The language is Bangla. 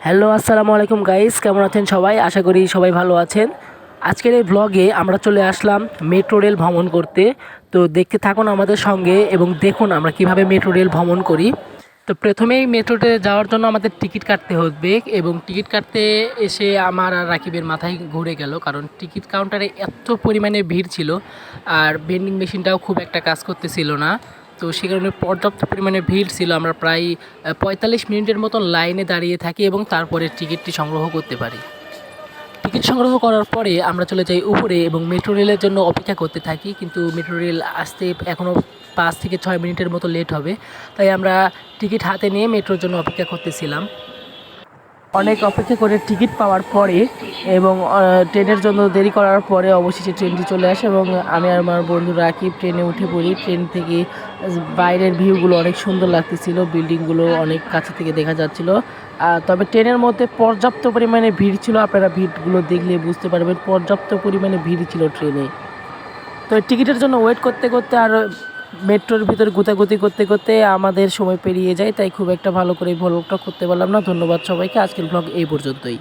হ্যালো, আসসালামু আলাইকুম গাইস, কেমন আছেন সবাই? আশা করি সবাই ভালো আছেন। আজকের এই ব্লগে আমরা চলে আসলাম মেট্রো রেল ভ্রমণ করতে। তো দেখতে থাকুন আমাদের সঙ্গে এবং দেখুন আমরা কিভাবে মেট্রো রেল ভ্রমণ করি। তো প্রথমেই মেট্রোতে যাওয়ার জন্য আমাদের টিকিট কাটতে হবে এবং টিকিট কাটতে এসে আমার আর রাকিবের মাথায় ঘুরে গেল, কারণ টিকিট কাউন্টারে এত পরিমাণে ভিড় ছিল আর ভেন্ডিং মেশিনটাও খুব একটা কাজ করতেছিল না। তো সে কারণে পর্যাপ্ত পরিমাণে ভিড় ছিল। আমরা প্রায় ৪৫ মিনিটের মতন লাইনে দাঁড়িয়ে থাকি এবং তারপরে টিকিটটি সংগ্রহ করতে পারি। টিকিট সংগ্রহ করার পরে আমরা চলে যাই উপরে এবং মেট্রো রেলের জন্য অপেক্ষা করতে থাকি, কিন্তু মেট্রো রেল আসতে এখনও ৫ থেকে ৬ মিনিটের মতো লেট হবে। তাই আমরা টিকিট হাতে নিয়ে মেট্রোর জন্য অপেক্ষা করতেছিলাম। অনেক অপেক্ষা করে টিকিট পাওয়ার পরে এবং ট্রেনের জন্য দেরি করার পরে অবশেষে ট্রেনটি চলে আসে এবং আমি আর আমার বন্ধু রাকিব ট্রেনে উঠে পড়ি। ট্রেন থেকে বাইরের ভিউগুলো অনেক সুন্দর লাগতেছিল, বিল্ডিংগুলো অনেক কাছে থেকে দেখা যাচ্ছিল। তবে ট্রেনের মধ্যে পর্যাপ্ত পরিমাণে ভিড় ছিল, আপনারা ভিড়গুলো দেখলে বুঝতে পারবেন পর্যাপ্ত পরিমাণে ভিড় ছিল ট্রেনে। তো টিকিটের জন্য ওয়েট করতে করতে আর মেট্রোর ভিতরে গোতাগুতি করতে করতে আমাদের সময় পেরিয়ে যায়, তাই খুব একটা ভালো করে ভ্লগটা করতে পারলাম না। ধন্যবাদ সবাইকে, আজকের ভ্লগ এই পর্যন্তই।